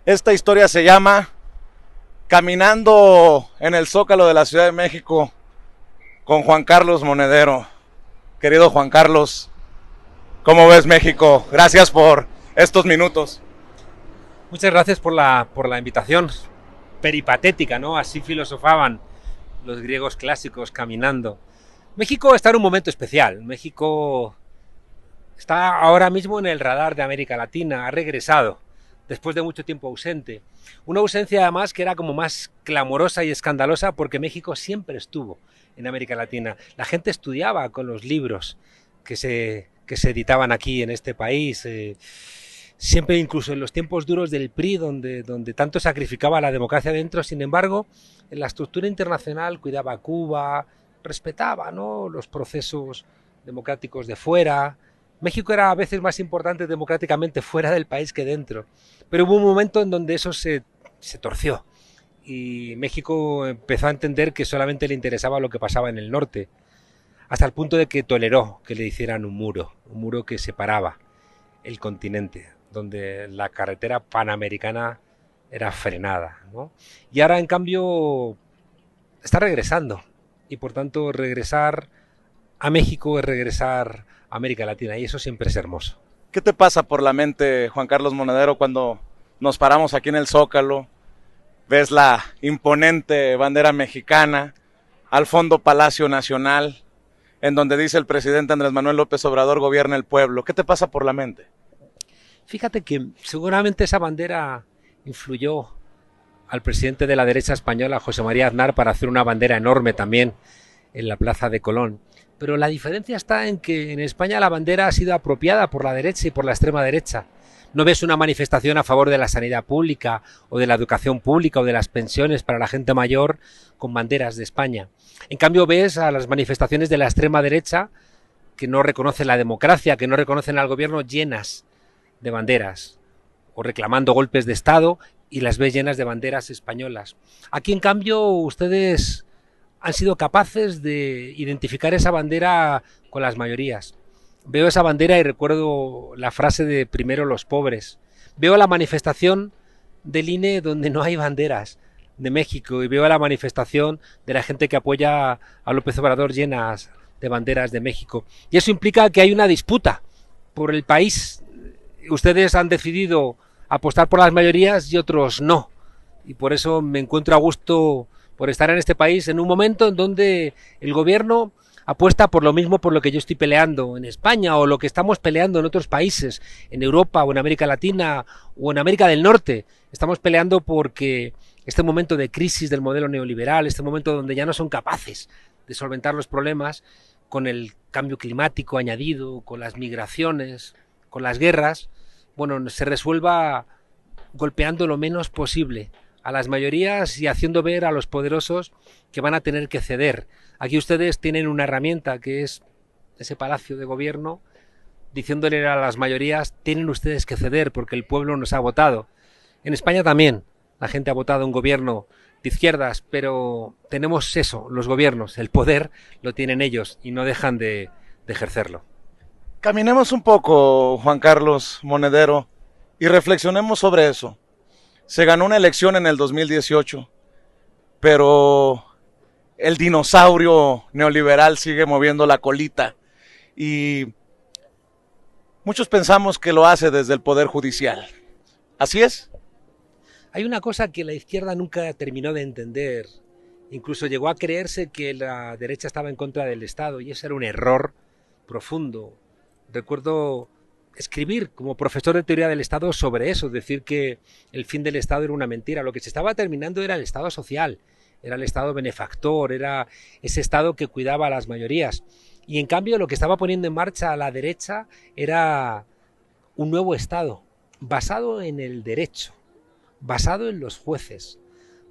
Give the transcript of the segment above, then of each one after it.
Esta historia se llama Caminando en el Zócalo de la Ciudad de México con Juan Carlos Monedero. Querido Juan Carlos, ¿cómo ves México? Gracias por estos minutos. Muchas gracias por la invitación peripatética, ¿no? Así filosofaban los griegos clásicos caminando. México está en un momento especial. México está ahora mismo en el radar de América Latina, ha regresado después de mucho tiempo ausente. Una ausencia además que era como más clamorosa y escandalosa porque México siempre estuvo en América Latina. La gente estudiaba con los libros que se editaban aquí en este país. Siempre, incluso en los tiempos duros del PRI, donde tanto sacrificaba la democracia dentro, sin embargo, en la estructura internacional cuidaba a Cuba, respetaba, ¿no?, los procesos democráticos de fuera. México era a veces más importante democráticamente fuera del país que dentro. Pero hubo un momento en donde eso se torció y México empezó a entender que solamente le interesaba lo que pasaba en el norte, hasta el punto de que toleró que le hicieran un muro que separaba el continente, donde la carretera panamericana era frenada, ¿no? Y ahora, en cambio, está regresando. Y por tanto, regresar a México es regresar a América Latina. Y eso siempre es hermoso. ¿Qué te pasa por la mente, Juan Carlos Monedero, cuando nos paramos aquí en el Zócalo? Ves la imponente bandera mexicana, al fondo Palacio Nacional, en donde dice el presidente Andrés Manuel López Obrador, gobierna el pueblo. ¿Qué te pasa por la mente? Fíjate que seguramente esa bandera influyó al presidente de la derecha española, José María Aznar, para hacer una bandera enorme también en la Plaza de Colón. Pero la diferencia está en que en España la bandera ha sido apropiada por la derecha y por la extrema derecha. No ves una manifestación a favor de la sanidad pública o de la educación pública o de las pensiones para la gente mayor con banderas de España. En cambio ves a las manifestaciones de la extrema derecha que no reconocen la democracia, que no reconocen al gobierno, llenas de banderas o reclamando golpes de Estado, y las ves llenas de banderas españolas. Aquí, en cambio, ustedes han sido capaces de identificar esa bandera con las mayorías. Veo esa bandera y recuerdo la frase de primero los pobres. Veo la manifestación del INE donde no hay banderas de México y veo la manifestación de la gente que apoya a López Obrador llenas de banderas de México. Y eso implica que hay una disputa por el país. Ustedes han decidido apostar por las mayorías y otros no. Y por eso me encuentro a gusto por estar en este país en un momento en donde el gobierno apuesta por lo mismo por lo que yo estoy peleando en España o lo que estamos peleando en otros países, en Europa o en América Latina o en América del Norte. Estamos peleando porque este momento de crisis del modelo neoliberal, este momento donde ya no son capaces de solventar los problemas con el cambio climático añadido, con las migraciones, con las guerras, bueno, se resuelva golpeando lo menos posible a las mayorías y haciendo ver a los poderosos que van a tener que ceder. Aquí ustedes tienen una herramienta que es ese palacio de gobierno, diciéndole a las mayorías, tienen ustedes que ceder porque el pueblo nos ha votado. En España también la gente ha votado un gobierno de izquierdas, pero tenemos eso, los gobiernos, el poder lo tienen ellos y no dejan de ejercerlo. Caminemos un poco, Juan Carlos Monedero, y reflexionemos sobre eso. Se ganó una elección en el 2018, pero el dinosaurio neoliberal sigue moviendo la colita y muchos pensamos que lo hace desde el Poder Judicial. ¿Así es? Hay una cosa que la izquierda nunca terminó de entender. Incluso llegó a creerse que la derecha estaba en contra del Estado y ese era un error profundo. Recuerdo escribir como profesor de teoría del Estado sobre eso, decir que el fin del Estado era una mentira. Lo que se estaba terminando era el Estado social, era el Estado benefactor, era ese Estado que cuidaba a las mayorías. Y en cambio lo que estaba poniendo en marcha a la derecha era un nuevo Estado, basado en el derecho, basado en los jueces,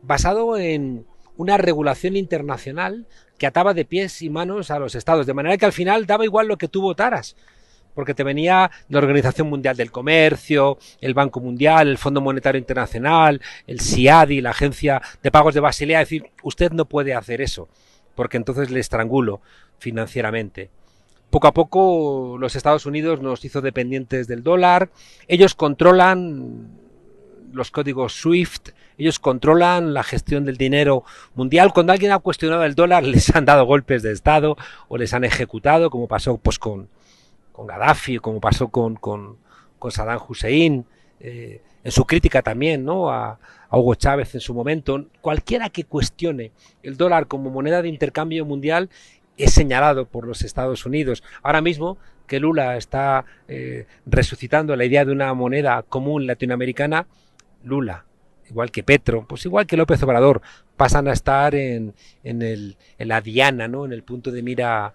basado en una regulación internacional que ataba de pies y manos a los estados, de manera que al final daba igual lo que tú votaras, porque te venía la Organización Mundial del Comercio, el Banco Mundial, el Fondo Monetario Internacional, el SIADI, la Agencia de Pagos de Basilea, es decir, usted no puede hacer eso, porque entonces le estrangulo financieramente. Poco a poco los Estados Unidos nos hizo dependientes del dólar, ellos controlan los códigos SWIFT, ellos controlan la gestión del dinero mundial. Cuando alguien ha cuestionado el dólar, les han dado golpes de Estado o les han ejecutado, como pasó pues con Gaddafi, como pasó con Saddam Hussein, en su crítica también, ¿no?, a Hugo Chávez en su momento. Cualquiera que cuestione el dólar como moneda de intercambio mundial es señalado por los Estados Unidos. Ahora mismo que Lula está resucitando la idea de una moneda común latinoamericana, Lula, igual que Petro, pues igual que López Obrador, pasan a estar en la diana, ¿no?, en el punto de mira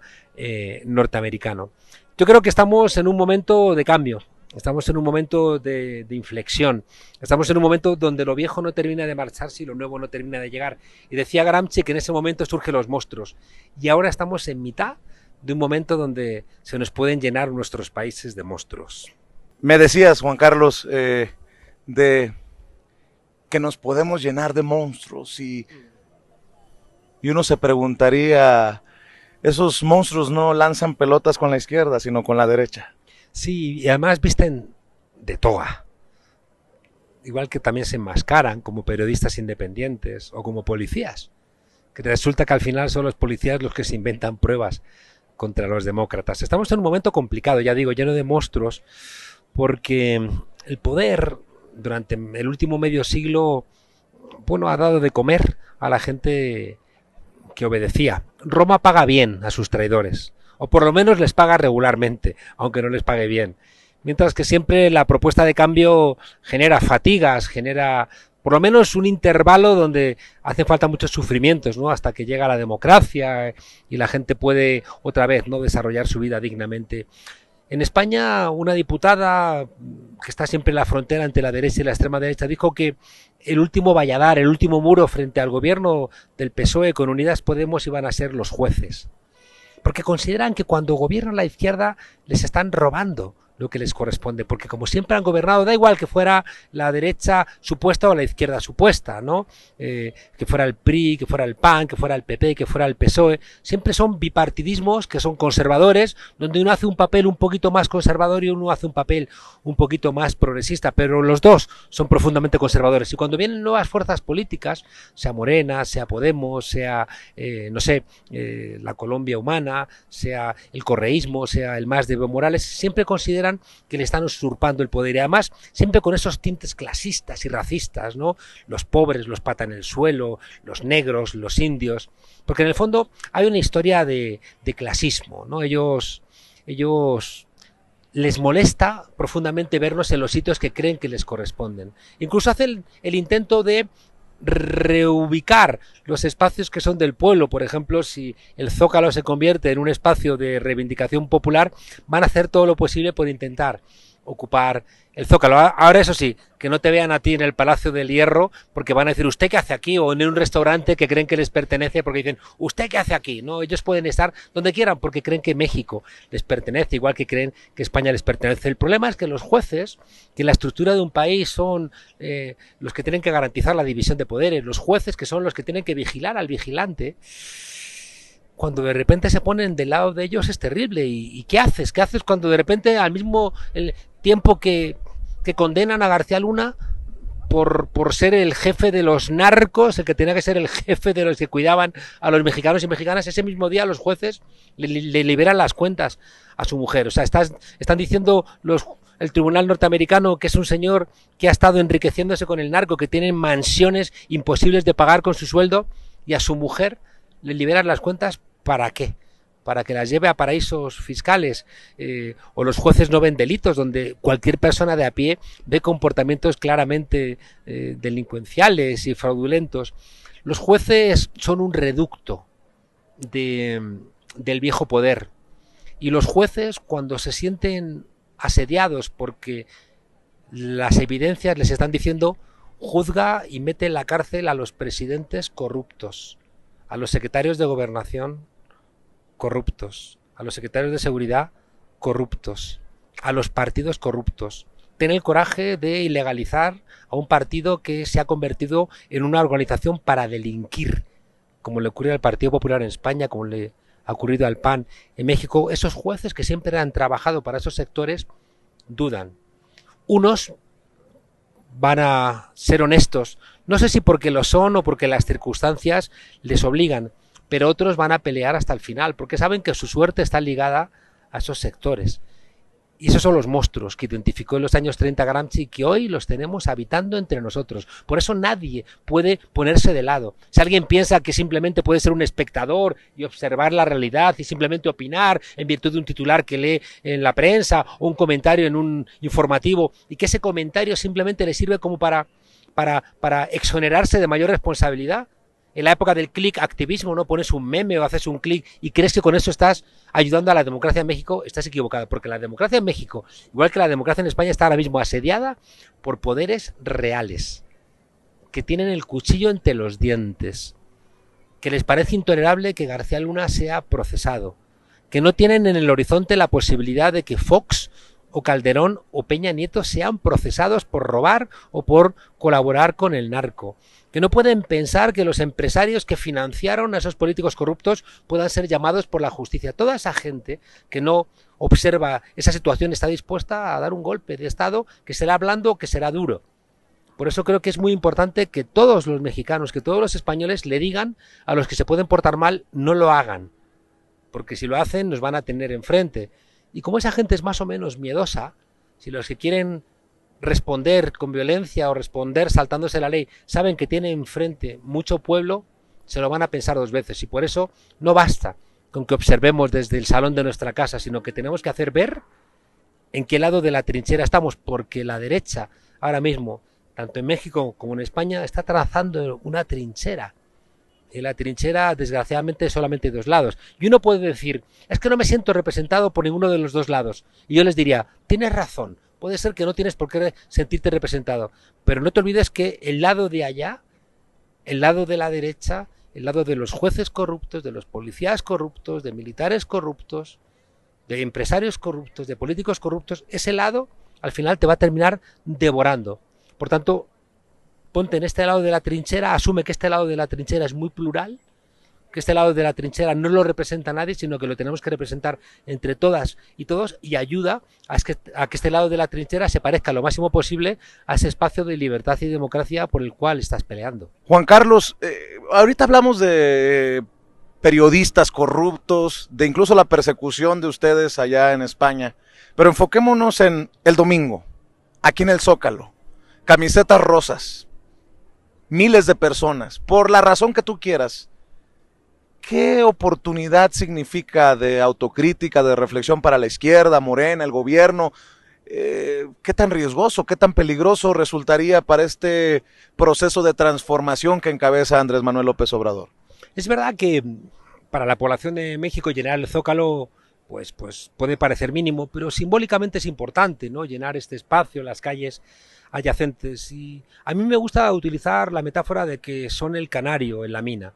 norteamericano. Yo creo que estamos en un momento de cambio. Estamos en un momento de inflexión. Estamos en un momento donde lo viejo no termina de marcharse y lo nuevo no termina de llegar. Y decía Gramsci que en ese momento surgen los monstruos. Y ahora estamos en mitad de un momento donde se nos pueden llenar nuestros países de monstruos. Me decías, Juan Carlos, de que nos podemos llenar de monstruos y uno se preguntaría, esos monstruos no lanzan pelotas con la izquierda, sino con la derecha. Sí, y además visten de toga. Igual que también se enmascaran como periodistas independientes o como policías. Que resulta que al final son los policías los que se inventan pruebas contra los demócratas. Estamos en un momento complicado, ya digo, lleno de monstruos, porque el poder durante el último medio siglo, bueno, ha dado de comer a la gente que obedecía. Roma paga bien a sus traidores, o por lo menos les paga regularmente, aunque no les pague bien. Mientras que siempre la propuesta de cambio genera fatigas, genera por lo menos un intervalo donde hacen falta muchos sufrimientos, ¿no?, hasta que llega la democracia y la gente puede otra vez, ¿no?, desarrollar su vida dignamente. En España, una diputada que está siempre en la frontera entre la derecha y la extrema derecha dijo que el último valladar, el último muro frente al gobierno del PSOE con Unidas Podemos iban a ser los jueces. Porque consideran que cuando gobierna la izquierda les están robando lo que les corresponde, porque como siempre han gobernado, da igual que fuera la derecha supuesta o la izquierda supuesta, ¿no? Que fuera el PRI, que fuera el PAN, que fuera el PP, que fuera el PSOE, siempre son bipartidismos que son conservadores, donde uno hace un papel un poquito más conservador y uno hace un papel un poquito más progresista, pero los dos son profundamente conservadores. Y cuando vienen nuevas fuerzas políticas, sea Morena, sea Podemos, sea, no sé, la Colombia Humana, sea el correísmo, sea el MAS de Evo Morales, siempre consideran que le están usurpando el poder, y además siempre con esos tintes clasistas y racistas, ¿no? Los pobres los pata en el suelo, los negros, los indios, porque en el fondo hay una historia de clasismo, ¿no? Ellos les molesta profundamente vernos en los sitios que creen que les corresponden. Incluso hacen el intento de reubicar los espacios que son del pueblo. Por ejemplo, si el Zócalo se convierte en un espacio de reivindicación popular, van a hacer todo lo posible por intentar ocupar el Zócalo. Ahora, eso sí, que no te vean a ti en el Palacio del Hierro, porque van a decir, ¿usted qué hace aquí? O en un restaurante que creen que les pertenece, porque dicen, ¿usted qué hace aquí? No, ellos pueden estar donde quieran porque creen que México les pertenece, igual que creen que España les pertenece. El problema es que los jueces, que en la estructura de un país son los que tienen que garantizar la división de poderes, los jueces que son los que tienen que vigilar al vigilante, cuando de repente se ponen del lado de ellos es terrible. ¿Y qué haces? ¿Qué haces cuando de repente al mismo tiempo que condenan a García Luna por ser el jefe de los narcos, el que tenía que ser el jefe de los que cuidaban a los mexicanos y mexicanas, ese mismo día los jueces le liberan las cuentas a su mujer? O sea, están diciendo el tribunal norteamericano que es un señor que ha estado enriqueciéndose con el narco, que tiene mansiones imposibles de pagar con su sueldo, y a su mujer le liberan las cuentas. ¿Para qué? Para que las lleve a paraísos fiscales, o los jueces no ven delitos, donde cualquier persona de a pie ve comportamientos claramente delincuenciales y fraudulentos. Los jueces son un reducto del viejo poder, y los jueces, cuando se sienten asediados porque las evidencias les están diciendo, juzga y mete en la cárcel a los presidentes corruptos, a los secretarios de gobernación corruptos, a los secretarios de seguridad corruptos, a los partidos corruptos. Ten el coraje de ilegalizar a un partido que se ha convertido en una organización para delinquir, como le ocurrió al Partido Popular en España, como le ha ocurrido al PAN en México. Esos jueces que siempre han trabajado para esos sectores dudan. Unos van a ser honestos. No sé si porque lo son o porque las circunstancias les obligan, pero otros van a pelear hasta el final, porque saben que su suerte está ligada a esos sectores. Y esos son los monstruos que identificó en los años 30 Gramsci, que hoy los tenemos habitando entre nosotros. Por eso nadie puede ponerse de lado. Si alguien piensa que simplemente puede ser un espectador y observar la realidad y simplemente opinar en virtud de un titular que lee en la prensa o un comentario en un informativo, y que ese comentario simplemente le sirve como para exonerarse de mayor responsabilidad. En la época del click activismo, no pones un meme o haces un clic y crees que con eso estás ayudando a la democracia en México, estás equivocado, porque la democracia en México, igual que la democracia en España, está ahora mismo asediada por poderes reales, que tienen el cuchillo entre los dientes, que les parece intolerable que García Luna sea procesado, que no tienen en el horizonte la posibilidad de que Fox o Calderón o Peña Nieto sean procesados por robar o por colaborar con el narco, que no pueden pensar que los empresarios que financiaron a esos políticos corruptos puedan ser llamados por la justicia. Toda esa gente que no observa esa situación está dispuesta a dar un golpe de Estado, que será blando o que será duro. Por eso creo que es muy importante que todos los mexicanos, que todos los españoles le digan a los que se pueden portar mal, no lo hagan, porque si lo hacen nos van a tener enfrente. Y como esa gente es más o menos miedosa, si los que quieren responder con violencia o responder saltándose la ley saben que tiene enfrente mucho pueblo, se lo van a pensar dos veces. Y por eso no basta con que observemos desde el salón de nuestra casa, sino que tenemos que hacer ver en qué lado de la trinchera estamos, porque la derecha ahora mismo, tanto en México como en España, está trazando una trinchera. En la trinchera, desgraciadamente, solamente hay dos lados. Y uno puede decir, es que no me siento representado por ninguno de los dos lados. Y yo les diría, tienes razón, puede ser que no tienes por qué sentirte representado, pero no te olvides que el lado de allá, el lado de la derecha, el lado de los jueces corruptos, de los policías corruptos, de militares corruptos, de empresarios corruptos, de políticos corruptos, ese lado al final te va a terminar devorando. Por tanto, ponte en este lado de la trinchera, asume que este lado de la trinchera es muy plural, que este lado de la trinchera no lo representa nadie, sino que lo tenemos que representar entre todas y todos, y ayuda a que este lado de la trinchera se parezca lo máximo posible a ese espacio de libertad y democracia por el cual estás peleando. Juan Carlos, ahorita hablamos de periodistas corruptos, de incluso la persecución de ustedes allá en España, pero enfoquémonos en el domingo, aquí en el Zócalo, camisetas rosas, miles de personas, por la razón que tú quieras. ¿Qué oportunidad significa de autocrítica, de reflexión para la izquierda, Morena, el gobierno? ¿Qué tan riesgoso, qué tan peligroso resultaría para este proceso de transformación que encabeza Andrés Manuel López Obrador? Es verdad que para la población de México llenar el Zócalo pues puede parecer mínimo, pero simbólicamente es importante, ¿no? Llenar este espacio, las calles adyacentes. Y a mí me gusta utilizar la metáfora de que son el canario en la mina.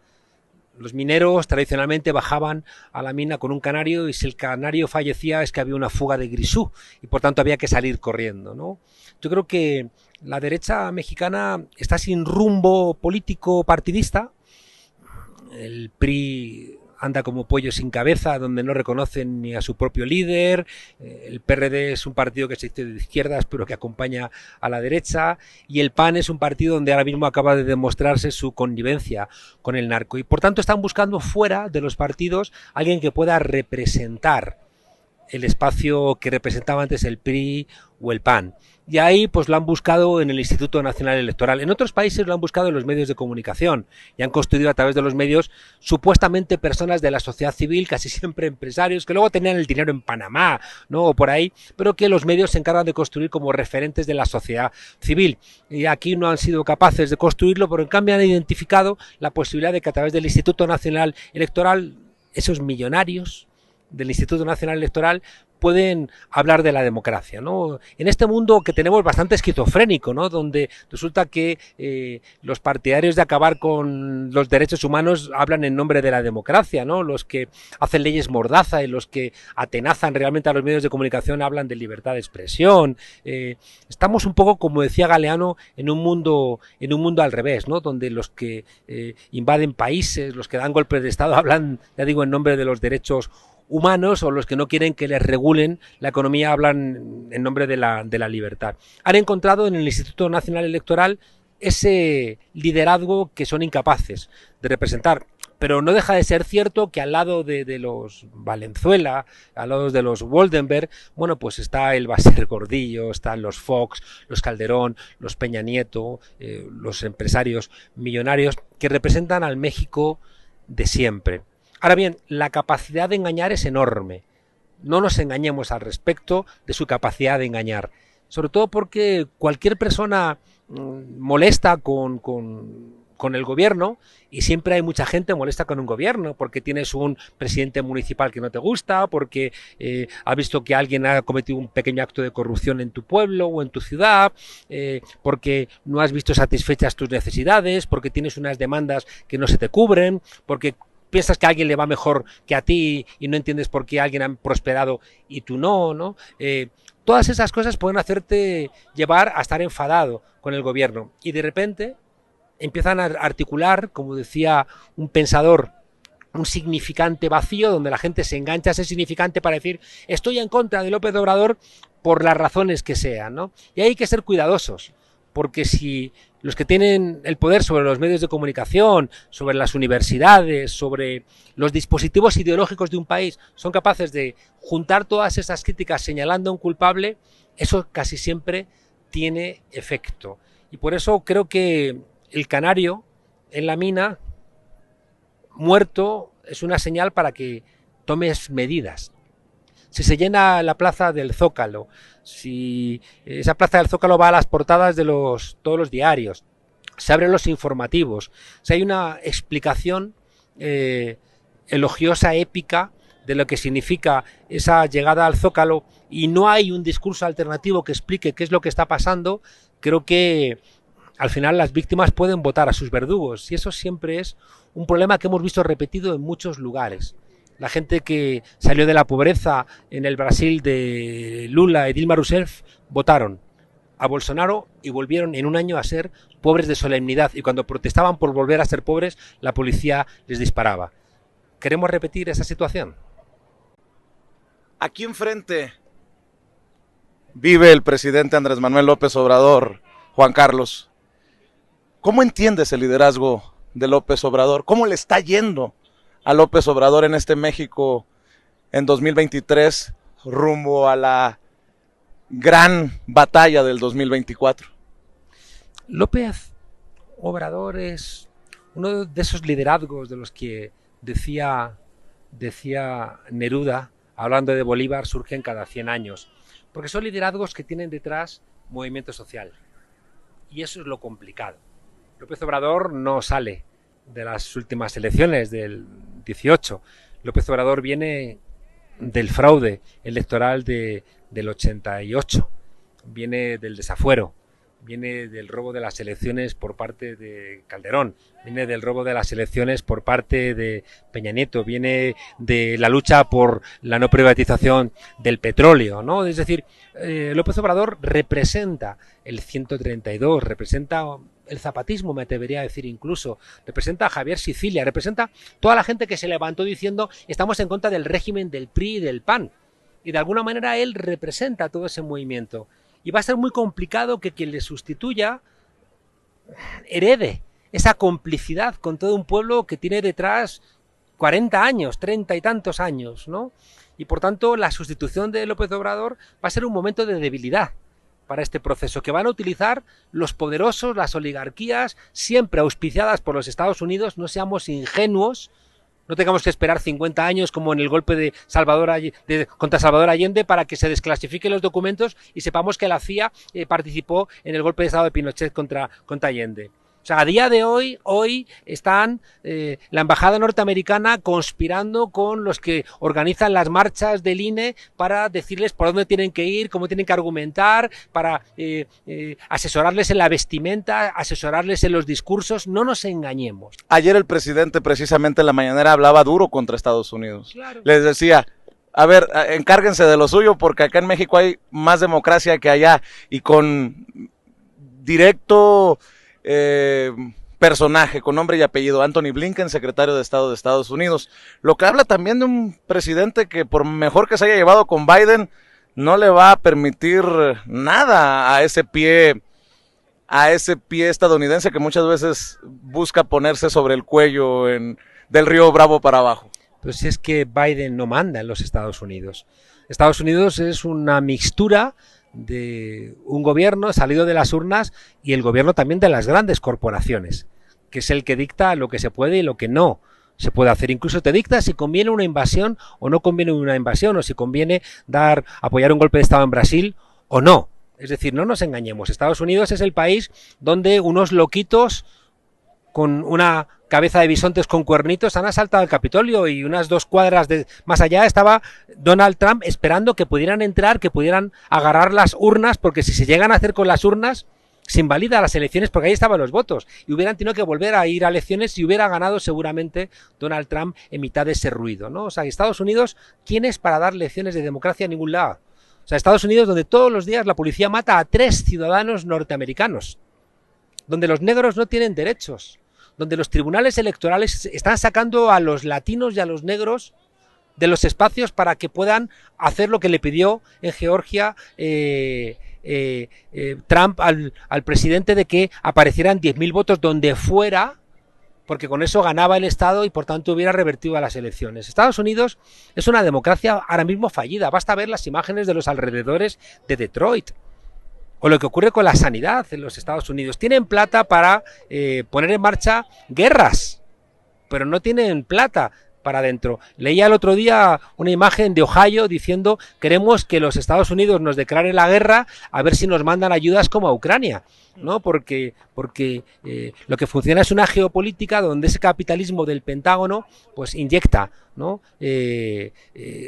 Los mineros tradicionalmente bajaban a la mina con un canario, y si el canario fallecía es que había una fuga de grisú y por tanto había que salir corriendo, ¿no? Yo creo que la derecha mexicana está sin rumbo político partidista. El PRI anda como pollo sin cabeza, donde no reconocen ni a su propio líder. El PRD es un partido que se dice de izquierdas, pero que acompaña a la derecha. Y el PAN es un partido donde ahora mismo acaba de demostrarse su connivencia con el narco. Y por tanto están buscando fuera de los partidos alguien que pueda representar el espacio que representaba antes el PRI o el PAN. Y ahí pues lo han buscado en el Instituto Nacional Electoral. En otros países lo han buscado en los medios de comunicación y han construido a través de los medios supuestamente personas de la sociedad civil, casi siempre empresarios, que luego tenían el dinero en Panamá, ¿no? O por ahí, pero que los medios se encargan de construir como referentes de la sociedad civil. Y aquí no han sido capaces de construirlo, pero en cambio han identificado la posibilidad de que a través del Instituto Nacional Electoral esos millonarios del Instituto Nacional Electoral pueden hablar de la democracia, ¿no? En este mundo que tenemos bastante esquizofrénico, ¿no? Donde resulta que los partidarios de acabar con los derechos humanos hablan en nombre de la democracia, ¿no? Los que hacen leyes mordaza y los que atenazan realmente a los medios de comunicación hablan de libertad de expresión. Estamos un poco, como decía Galeano, en un mundo al revés, ¿no? Donde los que invaden países, los que dan golpes de Estado hablan, ya digo, en nombre de los derechos humanos o los que no quieren que les regulen la economía hablan en nombre de la libertad. Han encontrado en el Instituto Nacional Electoral ese liderazgo que son incapaces de representar. Pero no deja de ser cierto que al lado de los Valenzuela, al lado de los Woldenberg, bueno, pues está el Baser Gordillo, están los Fox, los Calderón, los Peña Nieto, los empresarios millonarios que representan al México de siempre. Ahora bien, la capacidad de engañar es enorme. No nos engañemos al respecto de su capacidad de engañar. Sobre todo porque cualquier persona molesta con el gobierno, y siempre hay mucha gente molesta con un gobierno porque tienes un presidente municipal que no te gusta, porque has visto que alguien ha cometido un pequeño acto de corrupción en tu pueblo o en tu ciudad, porque no has visto satisfechas tus necesidades, porque tienes unas demandas que no se te cubren, porque piensas que a alguien le va mejor que a ti y no entiendes por qué alguien ha prosperado y tú no, ¿no? Todas esas cosas pueden hacerte llevar a estar enfadado con el gobierno y de repente empiezan a articular, como decía un pensador, un significante vacío donde la gente se engancha a ese significante para decir estoy en contra de López Obrador por las razones que sean, ¿no? Y hay que ser cuidadosos, porque si los que tienen el poder sobre los medios de comunicación, sobre las universidades, sobre los dispositivos ideológicos de un país, son capaces de juntar todas esas críticas señalando a un culpable, eso casi siempre tiene efecto. Y por eso creo que el canario en la mina muerto es una señal para que tomes medidas. Si se llena la plaza del Zócalo, si esa plaza del Zócalo va a las portadas de todos los diarios, se abren los informativos, si hay una explicación elogiosa, épica, de lo que significa esa llegada al Zócalo y no hay un discurso alternativo que explique qué es lo que está pasando, creo que al final las víctimas pueden votar a sus verdugos y eso siempre es un problema que hemos visto repetido en muchos lugares. La gente que salió de la pobreza en el Brasil de Lula y Dilma Rousseff votaron a Bolsonaro y volvieron en un año a ser pobres de solemnidad y cuando protestaban por volver a ser pobres la policía les disparaba. ¿Queremos repetir esa situación? Aquí enfrente vive el presidente Andrés Manuel López Obrador, Juan Carlos. ¿Cómo entiendes el liderazgo de López Obrador? ¿Cómo le está yendo a López Obrador en este México en 2023 rumbo a la gran batalla del 2024? López Obrador es uno de esos liderazgos de los que decía Neruda, hablando de Bolívar, surgen cada 100 años, porque son liderazgos que tienen detrás movimiento social. Y eso es lo complicado. López Obrador no sale de las últimas elecciones del 18. López Obrador viene del fraude electoral del 88, viene del desafuero, viene del robo de las elecciones por parte de Calderón, viene del robo de las elecciones por parte de Peña Nieto, viene de la lucha por la no privatización del petróleo, ¿no? Es decir, López Obrador representa el 132, representa el zapatismo, me atrevería a decir incluso, representa a Javier Sicilia, representa toda la gente que se levantó diciendo estamos en contra del régimen del PRI y del PAN. Y de alguna manera él representa todo ese movimiento. Y va a ser muy complicado que quien le sustituya herede esa complicidad con todo un pueblo que tiene detrás 40 años, 30 y tantos años, ¿no? Y por tanto la sustitución de López Obrador va a ser un momento de debilidad para este proceso, que van a utilizar los poderosos, las oligarquías, siempre auspiciadas por los Estados Unidos. No seamos ingenuos, no tengamos que esperar 50 años como en el golpe de contra Salvador Allende para que se desclasifiquen los documentos y sepamos que la CIA participó en el golpe de estado de Pinochet contra Allende. O sea, a día de hoy están la embajada norteamericana conspirando con los que organizan las marchas del INE para decirles por dónde tienen que ir, cómo tienen que argumentar, para asesorarles en la vestimenta, asesorarles en los discursos. No nos engañemos. Ayer el presidente precisamente en la mañanera hablaba duro contra Estados Unidos. Claro. Les decía, a ver, encárguense de lo suyo porque acá en México hay más democracia que allá y con directo personaje con nombre y apellido, Anthony Blinken, secretario de Estado de Estados Unidos. Lo que habla también de un presidente que por mejor que se haya llevado con Biden, no le va a permitir nada a ese pie estadounidense que muchas veces busca ponerse sobre el cuello del río Bravo para abajo. Pero si es que Biden no manda en los Estados Unidos. Estados Unidos es una mixtura de un gobierno salido de las urnas y el gobierno también de las grandes corporaciones, que es el que dicta lo que se puede y lo que no se puede hacer. Incluso te dicta si conviene una invasión o no conviene una invasión, o si conviene apoyar un golpe de Estado en Brasil o no. Es decir, no nos engañemos, Estados Unidos es el país donde unos loquitos con una cabeza de bisontes con cuernitos han asaltado el Capitolio, y unas 2 cuadras más allá estaba Donald Trump esperando que pudieran entrar, que pudieran agarrar las urnas, porque si se llegan a hacer con las urnas se invalida las elecciones, porque ahí estaban los votos y hubieran tenido que volver a ir a elecciones y hubiera ganado seguramente Donald Trump en mitad de ese ruido, ¿no? O sea, Estados Unidos, ¿quién es para dar lecciones de democracia a ningún lado? O sea, Estados Unidos, donde todos los días la policía mata a 3 ciudadanos norteamericanos, donde los negros no tienen derechos, donde los tribunales electorales están sacando a los latinos y a los negros de los espacios para que puedan hacer lo que le pidió en Georgia Trump al presidente, de que aparecieran 10.000 votos donde fuera, porque con eso ganaba el Estado y por tanto hubiera revertido a las elecciones. Estados Unidos es una democracia ahora mismo fallida. Basta ver las imágenes de los alrededores de Detroit, o lo que ocurre con la sanidad en los Estados Unidos. Tienen plata para poner en marcha guerras, pero no tienen plata para adentro. Leía el otro día una imagen de Ohio diciendo: queremos que los Estados Unidos nos declaren la guerra, a ver si nos mandan ayudas como a Ucrania, ¿no? Porque lo que funciona es una geopolítica donde ese capitalismo del Pentágono pues inyecta, ¿no?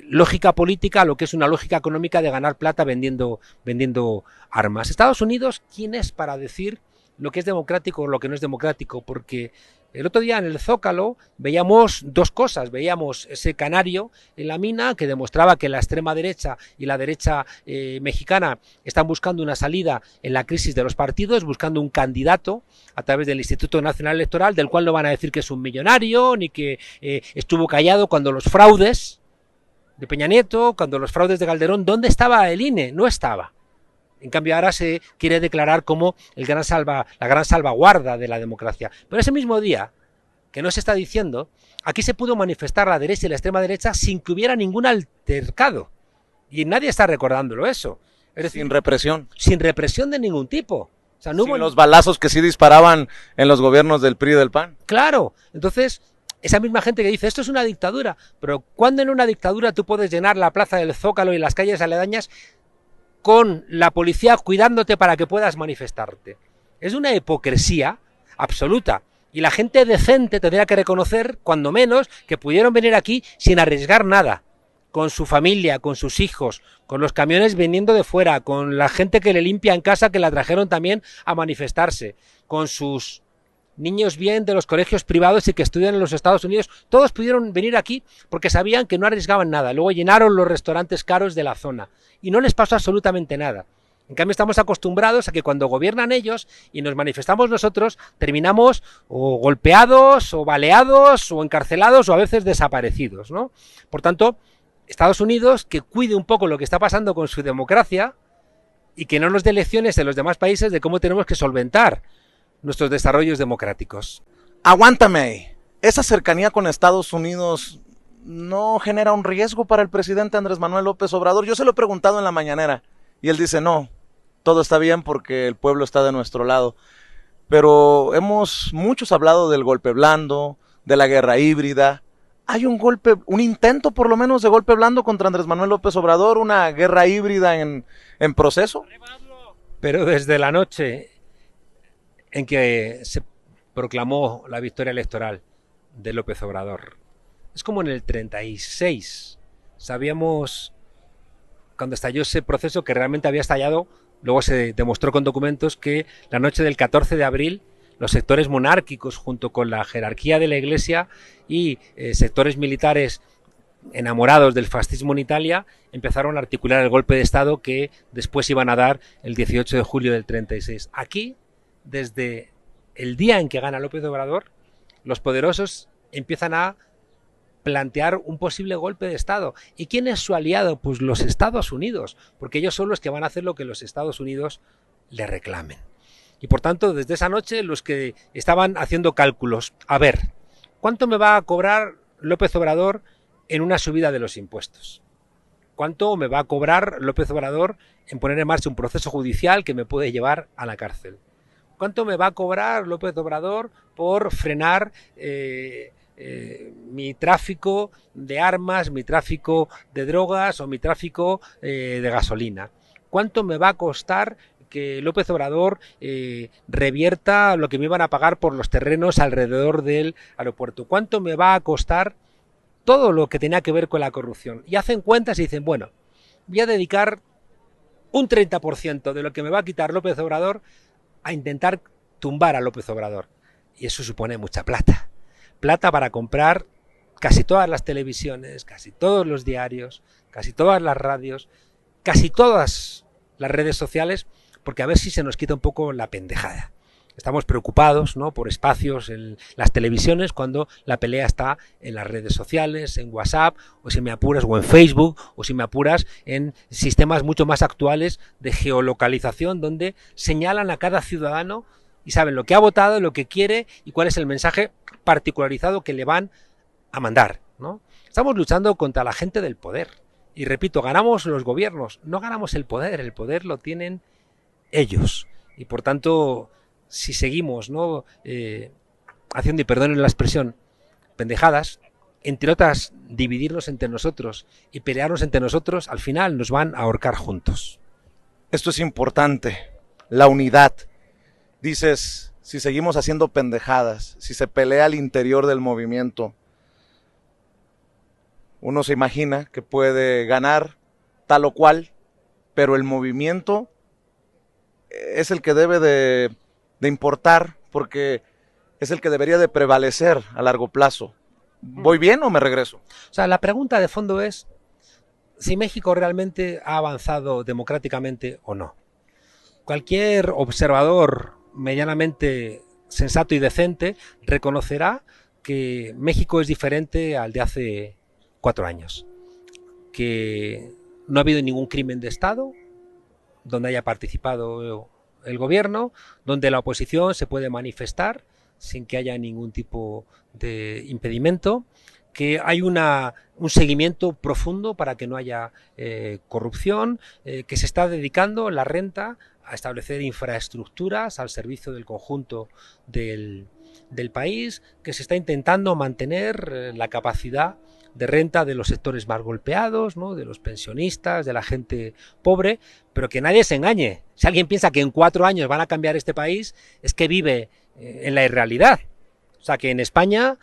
Lógica política a lo que es una lógica económica de ganar plata vendiendo armas. Estados Unidos, ¿quién es para decir lo que es democrático o lo que no es democrático? Porque el otro día en el Zócalo veíamos 2 cosas. Veíamos ese canario en la mina que demostraba que la extrema derecha y la derecha mexicana están buscando una salida en la crisis de los partidos, buscando un candidato a través del Instituto Nacional Electoral, del cual no van a decir que es un millonario ni que estuvo callado cuando los fraudes de Peña Nieto, cuando los fraudes de Calderón. ¿Dónde estaba el INE? No estaba. En cambio ahora se quiere declarar como la gran salvaguarda de la democracia. Pero ese mismo día, que no se está diciendo, aquí se pudo manifestar la derecha y la extrema derecha sin que hubiera ningún altercado. Y nadie está recordándolo eso. Es decir, sin represión. Sin represión de ningún tipo. O sea, no sin hubo los balazos que sí disparaban en los gobiernos del PRI y del PAN. Claro. Entonces, esa misma gente que dice esto es una dictadura, pero ¿cuándo en una dictadura tú puedes llenar la plaza del Zócalo y las calles aledañas con la policía cuidándote para que puedas manifestarte? Es una hipocresía absoluta. Y la gente decente tendría que reconocer, cuando menos, que pudieron venir aquí sin arriesgar nada, con su familia, con sus hijos, con los camiones viniendo de fuera, con la gente que le limpia en casa, que la trajeron también a manifestarse, con sus niños bien de los colegios privados y que estudian en los Estados Unidos. Todos pudieron venir aquí porque sabían que no arriesgaban nada. Luego llenaron los restaurantes caros de la zona y no les pasó absolutamente nada. En cambio estamos acostumbrados a que cuando gobiernan ellos y nos manifestamos nosotros, terminamos o golpeados o baleados o encarcelados o a veces desaparecidos, ¿no? Por tanto, Estados Unidos, que cuide un poco lo que está pasando con su democracia y que no nos dé lecciones de los demás países de cómo tenemos que solventar nuestros desarrollos democráticos. Aguántame. Esa cercanía con Estados Unidos no genera un riesgo para el presidente Andrés Manuel López Obrador. Yo se lo he preguntado en la mañanera y él dice no, todo está bien porque el pueblo está de nuestro lado. Pero muchos hablado del golpe blando, de la guerra híbrida. Hay un intento por lo menos de golpe blando contra Andrés Manuel López Obrador, una guerra híbrida en proceso. Pero desde la noche en que se proclamó la victoria electoral de López Obrador, es como en el 36. Sabíamos, cuando estalló ese proceso, que realmente había estallado. Luego se demostró con documentos que la noche del 14 de abril los sectores monárquicos, junto con la jerarquía de la Iglesia y sectores militares enamorados del fascismo en Italia, empezaron a articular el golpe de Estado que después iban a dar el 18 de julio del 36. Aquí, desde el día en que gana López Obrador, los poderosos empiezan a plantear un posible golpe de Estado. ¿Y quién es su aliado? Pues los Estados Unidos, porque ellos son los que van a hacer lo que los Estados Unidos le reclamen. Y por tanto, desde esa noche, los que estaban haciendo cálculos, a ver, ¿cuánto me va a cobrar López Obrador en una subida de los impuestos? ¿Cuánto me va a cobrar López Obrador en poner en marcha un proceso judicial que me puede llevar a la cárcel? ¿Cuánto me va a cobrar López Obrador por frenar mi tráfico de armas, mi tráfico de drogas o mi tráfico de gasolina? ¿Cuánto me va a costar que López Obrador revierta lo que me iban a pagar por los terrenos alrededor del aeropuerto? ¿Cuánto me va a costar todo lo que tenía que ver con la corrupción? Y hacen cuentas y dicen, bueno, voy a dedicar un 30% de lo que me va a quitar López Obrador a intentar tumbar a López Obrador. Y eso supone mucha plata. Plata para comprar casi todas las televisiones, casi todos los diarios, casi todas las radios, casi todas las redes sociales, porque a ver si se nos quita un poco la pendejada. Estamos preocupados, ¿no?, por espacios en las televisiones cuando la pelea está en las redes sociales, en WhatsApp, o si me apuras, o en Facebook, o si me apuras en sistemas mucho más actuales de geolocalización donde señalan a cada ciudadano y saben lo que ha votado, lo que quiere y cuál es el mensaje particularizado que le van a mandar, ¿no? Estamos luchando contra la gente del poder. Y repito, ganamos los gobiernos, no ganamos el poder lo tienen ellos. Y por tanto, si seguimos, ¿no?, haciendo, y perdonen la expresión, pendejadas, entre otras, dividirnos entre nosotros y pelearnos entre nosotros, al final nos van a ahorcar juntos. Esto es importante, la unidad. Dices, si seguimos haciendo pendejadas, si se pelea al interior del movimiento, uno se imagina que puede ganar tal o cual, pero el movimiento es el que debe de importar, porque es el que debería de prevalecer a largo plazo. ¿Voy bien o me regreso? O sea, la pregunta de fondo es si México realmente ha avanzado democráticamente o no. Cualquier observador medianamente sensato y decente reconocerá que México es diferente al de hace 4 años, que no ha habido ningún crimen de Estado donde haya participado el gobierno, donde la oposición se puede manifestar sin que haya ningún tipo de impedimento, que hay un seguimiento profundo para que no haya corrupción, que se está dedicando la renta a establecer infraestructuras al servicio del conjunto del país, que se está intentando mantener la capacidad de renta de los sectores más golpeados, ¿no?, de los pensionistas, de la gente pobre, pero que nadie se engañe. Si alguien piensa que en 4 años van a cambiar este país, es que vive en la irrealidad. O sea, que en España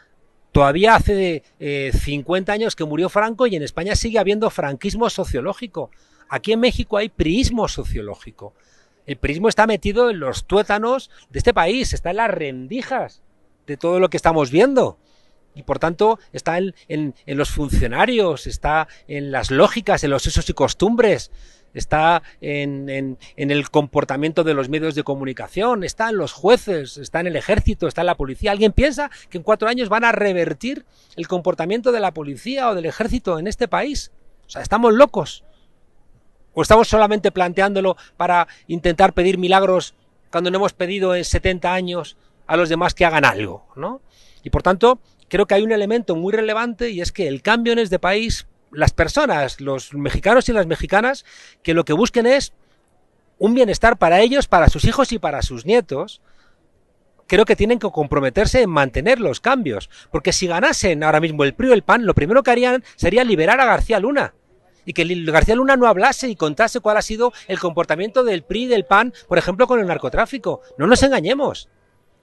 todavía hace 50 años que murió Franco y en España sigue habiendo franquismo sociológico. Aquí en México hay priismo sociológico. El priismo está metido en los tuétanos de este país, está en las rendijas de todo lo que estamos viendo. Y por tanto está en los funcionarios, está en las lógicas, en los usos y costumbres, está en el comportamiento de los medios de comunicación, está en los jueces, está en el ejército, está en la policía. ¿Alguien piensa que en 4 años van a revertir el comportamiento de la policía o del ejército en este país? O sea, ¿estamos locos? ¿O estamos solamente planteándolo para intentar pedir milagros cuando no hemos pedido en 70 años a los demás que hagan algo, ¿no? Y por tanto, creo que hay un elemento muy relevante y es que el cambio en este país, las personas, los mexicanos y las mexicanas, que lo que busquen es un bienestar para ellos, para sus hijos y para sus nietos, creo que tienen que comprometerse en mantener los cambios. Porque si ganasen ahora mismo el PRI o el PAN, lo primero que harían sería liberar a García Luna. Y que García Luna no hablase y contase cuál ha sido el comportamiento del PRI y del PAN, por ejemplo, con el narcotráfico. No nos engañemos.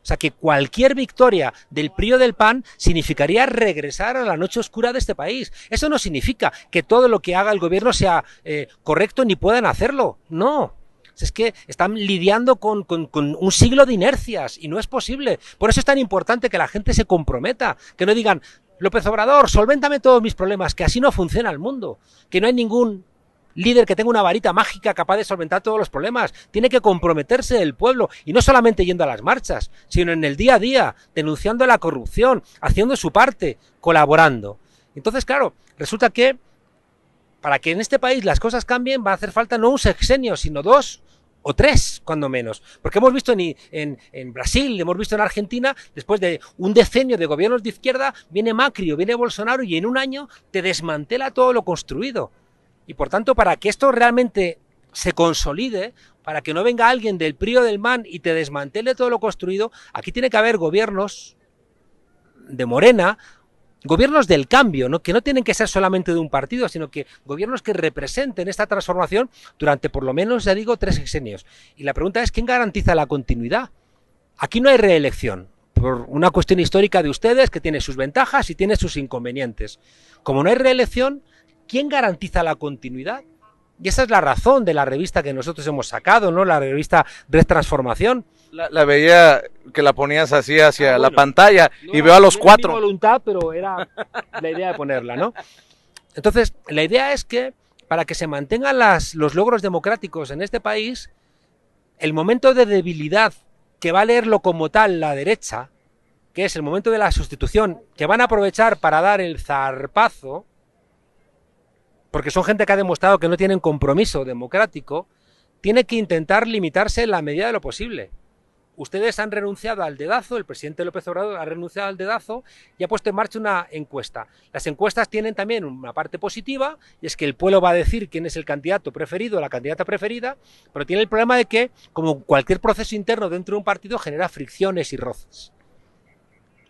O sea, que cualquier victoria del PRI o del PAN significaría regresar a la noche oscura de este país. Eso no significa que todo lo que haga el gobierno sea correcto ni puedan hacerlo. No. Es que están lidiando con un siglo de inercias y no es posible. Por eso es tan importante que la gente se comprometa, que no digan, López Obrador, solvéntame todos mis problemas, que así no funciona el mundo, que no hay ningún líder que tenga una varita mágica capaz de solventar todos los problemas. Tiene que comprometerse el pueblo, y no solamente yendo a las marchas, sino en el día a día, denunciando la corrupción, haciendo su parte, colaborando. Entonces, claro, resulta que para que en este país las cosas cambien va a hacer falta no un sexenio, sino 2 o 3, cuando menos. Porque hemos visto en Brasil, hemos visto en Argentina, después de un decenio de gobiernos de izquierda, viene Macri o viene Bolsonaro y en un año te desmantela todo lo construido. Y por tanto, para que esto realmente se consolide, para que no venga alguien del PRI o del MAN y te desmantele todo lo construido, aquí tiene que haber gobiernos de Morena, gobiernos del cambio, ¿no? Que no tienen que ser solamente de un partido, sino que gobiernos que representen esta transformación durante por lo menos, ya digo, 3 sexenios. Y la pregunta es, ¿quién garantiza la continuidad? Aquí no hay reelección, por una cuestión histórica de ustedes que tiene sus ventajas y tiene sus inconvenientes. Como no hay reelección, ¿quién garantiza la continuidad? Y esa es la razón de la revista que nosotros hemos sacado, ¿no? La revista Red Transformación. La veía que la ponías así hacia la pantalla y veo a los 4. No era mi voluntad, pero era la idea de ponerla, ¿no? Entonces, la idea es que para que se mantengan los logros democráticos en este país, el momento de debilidad que va a leerlo como tal la derecha, que es el momento de la sustitución, que van a aprovechar para dar el zarpazo, porque son gente que ha demostrado que no tienen compromiso democrático, tiene que intentar limitarse en la medida de lo posible. Ustedes han renunciado al dedazo, el presidente López Obrador ha renunciado al dedazo y ha puesto en marcha una encuesta. Las encuestas tienen también una parte positiva, y es que el pueblo va a decir quién es el candidato preferido o la candidata preferida, pero tiene el problema de que, como cualquier proceso interno dentro de un partido, genera fricciones y roces.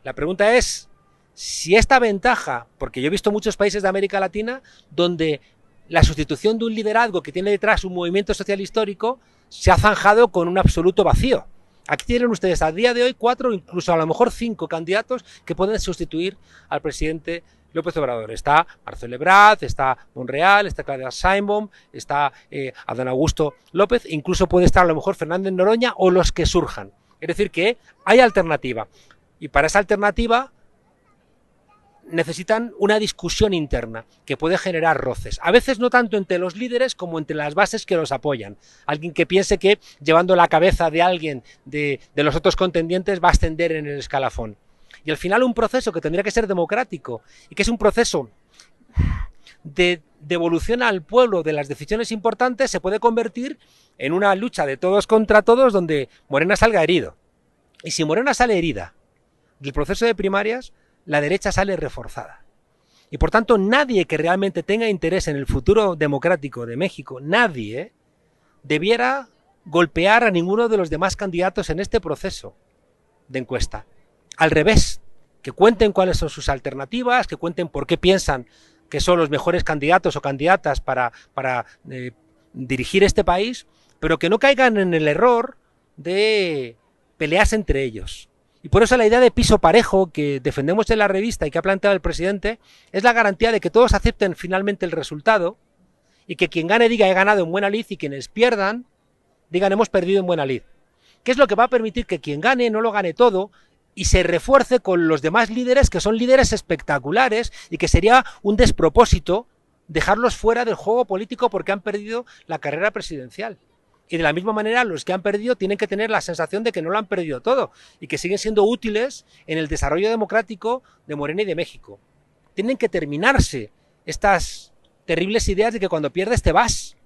La pregunta es si esta ventaja, porque yo he visto muchos países de América Latina donde la sustitución de un liderazgo que tiene detrás un movimiento social histórico se ha zanjado con un absoluto vacío. Aquí tienen ustedes a día de hoy 4, incluso a lo mejor 5 candidatos que pueden sustituir al presidente López Obrador. Está Marcelo Ebrard, está Monreal, está Claudia Sheinbaum, está Adán Augusto López, incluso puede estar a lo mejor Fernández Noroña o los que surjan. Es decir, que hay alternativa. Y para esa alternativa necesitan una discusión interna que puede generar roces. A veces no tanto entre los líderes como entre las bases que los apoyan. Alguien que piense que llevando la cabeza de alguien de los otros contendientes va a ascender en el escalafón. Y al final un proceso que tendría que ser democrático y que es un proceso de devolución al pueblo de las decisiones importantes se puede convertir en una lucha de todos contra todos donde Morena salga herido. Y si Morena sale herida del proceso de primarias, la derecha sale reforzada. Y por tanto, nadie que realmente tenga interés en el futuro democrático de México, nadie debiera golpear a ninguno de los demás candidatos en este proceso de encuesta. Al revés, que cuenten cuáles son sus alternativas, que cuenten por qué piensan que son los mejores candidatos o candidatas para dirigir este país, pero que no caigan en el error de pelearse entre ellos. Y por eso la idea de piso parejo que defendemos en la revista y que ha planteado el presidente es la garantía de que todos acepten finalmente el resultado y que quien gane diga he ganado en buena lid y quienes pierdan digan hemos perdido en buena lid. ¿Qué es lo que va a permitir que quien gane no lo gane todo y se refuerce con los demás líderes que son líderes espectaculares y que sería un despropósito dejarlos fuera del juego político porque han perdido la carrera presidencial? Y de la misma manera, los que han perdido tienen que tener la sensación de que no lo han perdido todo y que siguen siendo útiles en el desarrollo democrático de Morena y de México. Tienen que terminarse estas terribles ideas de que cuando pierdes te vas,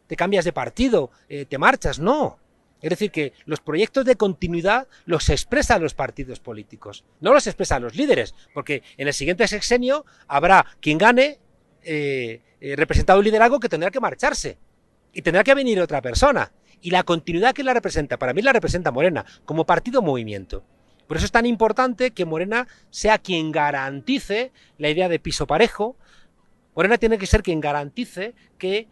te cambias de partido, te marchas. No. Es decir, que los proyectos de continuidad los expresan los partidos políticos, no los expresan los líderes, porque en el siguiente sexenio habrá quien gane representado un liderazgo que tendrá que marcharse. Y tendrá que venir otra persona. Y la continuidad que la representa, para mí la representa Morena, como partido movimiento. Por eso es tan importante que Morena sea quien garantice la idea de piso parejo. Morena tiene que ser quien garantice que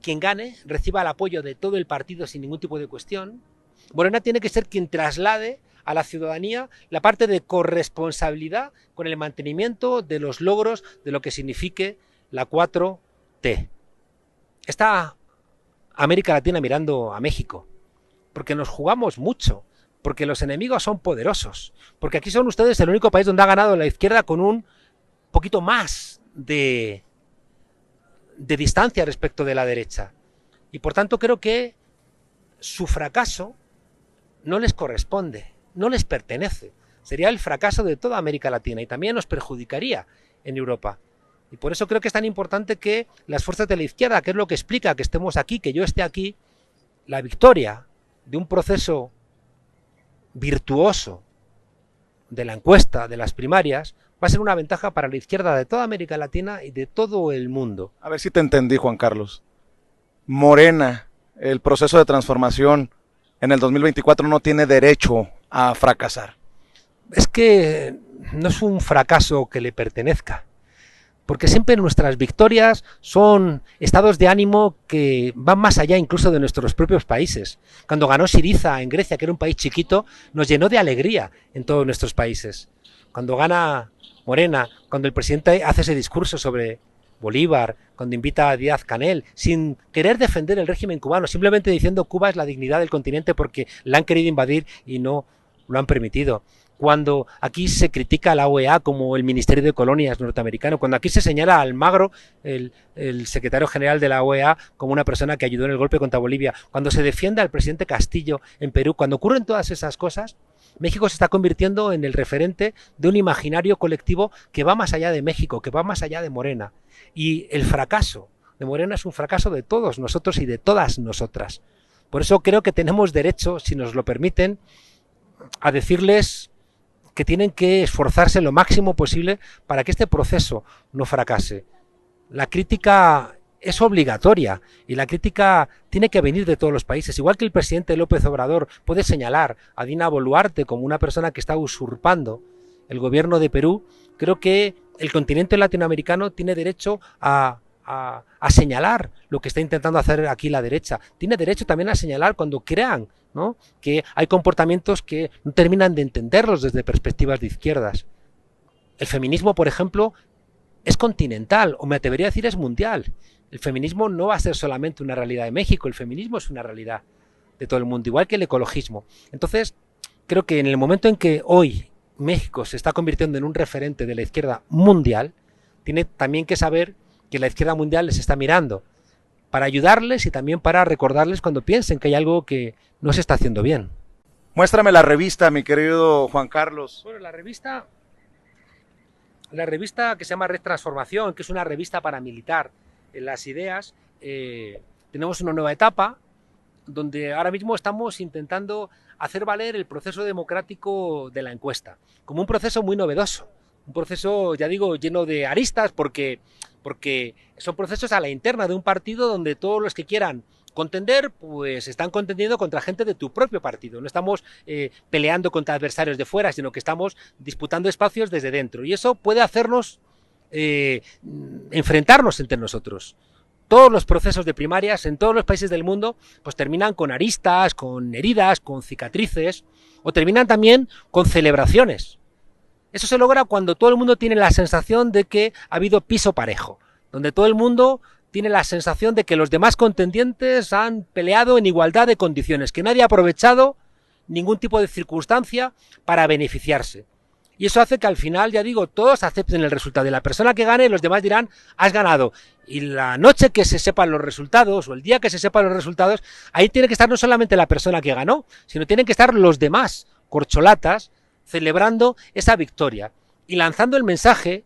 quien gane reciba el apoyo de todo el partido sin ningún tipo de cuestión. Morena tiene que ser quien traslade a la ciudadanía la parte de corresponsabilidad con el mantenimiento de los logros de lo que signifique la 4T. Está América Latina mirando a México, porque nos jugamos mucho, porque los enemigos son poderosos, porque aquí son ustedes el único país donde ha ganado la izquierda con un poquito más de de distancia respecto de la derecha. Y por tanto creo que su fracaso no les corresponde, no les pertenece. Sería el fracaso de toda América Latina y también nos perjudicaría en Europa. Y por eso creo que es tan importante que las fuerzas de la izquierda, que es lo que explica que estemos aquí, que yo esté aquí, la victoria de un proceso virtuoso de la encuesta, de las primarias, va a ser una ventaja para la izquierda de toda América Latina y de todo el mundo. A ver si te entendí, Juan Carlos. Morena, el proceso de transformación en el 2024 no tiene derecho a fracasar. Es que no es un fracaso que le pertenezca, porque siempre nuestras victorias son estados de ánimo que van más allá incluso de nuestros propios países. Cuando ganó Syriza en Grecia, que era un país chiquito, nos llenó de alegría en todos nuestros países. Cuando gana Morena, cuando el presidente hace ese discurso sobre Bolívar, cuando invita a Díaz-Canel, sin querer defender el régimen cubano, simplemente diciendo Cuba es la dignidad del continente porque la han querido invadir y no lo han permitido. Cuando aquí se critica a la OEA como el Ministerio de Colonias norteamericano, cuando aquí se señala a Almagro, el secretario general de la OEA, como una persona que ayudó en el golpe contra Bolivia, cuando se defiende al presidente Castillo en Perú, cuando ocurren todas esas cosas, México se está convirtiendo en el referente de un imaginario colectivo que va más allá de México, que va más allá de Morena. Y el fracaso de Morena es un fracaso de todos nosotros y de todas nosotras. Por eso creo que tenemos derecho, si nos lo permiten, a decirles que tienen que esforzarse lo máximo posible para que este proceso no fracase. La crítica es obligatoria y la crítica tiene que venir de todos los países. Igual que el presidente López Obrador puede señalar a Dina Boluarte como una persona que está usurpando el gobierno de Perú, creo que el continente latinoamericano tiene derecho a señalar lo que está intentando hacer aquí la derecha. Tiene derecho también a señalar cuando crean, ¿no?, que hay comportamientos que no terminan de entenderlos desde perspectivas de izquierdas. El feminismo, por ejemplo, es continental, o me atrevería a decir es mundial. El feminismo no va a ser solamente una realidad de México, el feminismo es una realidad de todo el mundo, igual que el ecologismo. Entonces, creo que en el momento en que hoy México se está convirtiendo en un referente de la izquierda mundial, tiene también que saber que la izquierda mundial les está mirando para ayudarles y también para recordarles cuando piensen que hay algo que no se está haciendo bien. Muéstrame la revista, mi querido Juan Carlos. Bueno, la revista que se llama Red Transformación, que es una revista paramilitar en las ideas, tenemos una nueva etapa donde ahora mismo estamos intentando hacer valer el proceso democrático de la encuesta, como un proceso muy novedoso, un proceso, ya digo, lleno de aristas, porque son procesos a la interna de un partido donde todos los que quieran contender, pues están contendiendo contra gente de tu propio partido. No estamos peleando contra adversarios de fuera, sino que estamos disputando espacios desde dentro. Y eso puede hacernos enfrentarnos entre nosotros. Todos los procesos de primarias en todos los países del mundo pues terminan con aristas, con heridas, con cicatrices, o terminan también con celebraciones. Eso se logra cuando todo el mundo tiene la sensación de que ha habido piso parejo, donde todo el mundo tiene la sensación de que los demás contendientes han peleado en igualdad de condiciones, que nadie ha aprovechado ningún tipo de circunstancia para beneficiarse. Y eso hace que al final, ya digo, todos acepten el resultado de la persona que gane, los demás dirán, has ganado. Y la noche que se sepan los resultados, o el día que se sepan los resultados, ahí tiene que estar no solamente la persona que ganó, sino tienen que estar los demás corcholatas celebrando esa victoria y lanzando el mensaje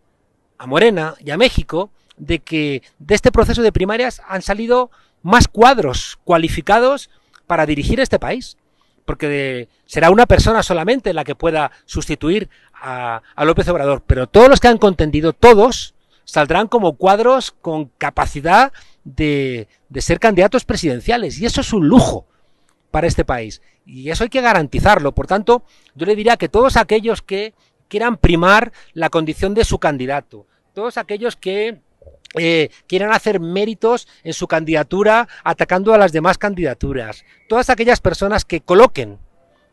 a Morena y a México de que de este proceso de primarias han salido más cuadros cualificados para dirigir este país, porque será una persona solamente la que pueda sustituir a López Obrador, pero todos los que han contendido, todos saldrán como cuadros con capacidad de ser candidatos presidenciales, y eso es un lujo para este país, y eso hay que garantizarlo. Por tanto, yo le diría que todos aquellos que quieran primar la condición de su candidato, todos aquellos que quieran hacer méritos en su candidatura atacando a las demás candidaturas, todas aquellas personas que coloquen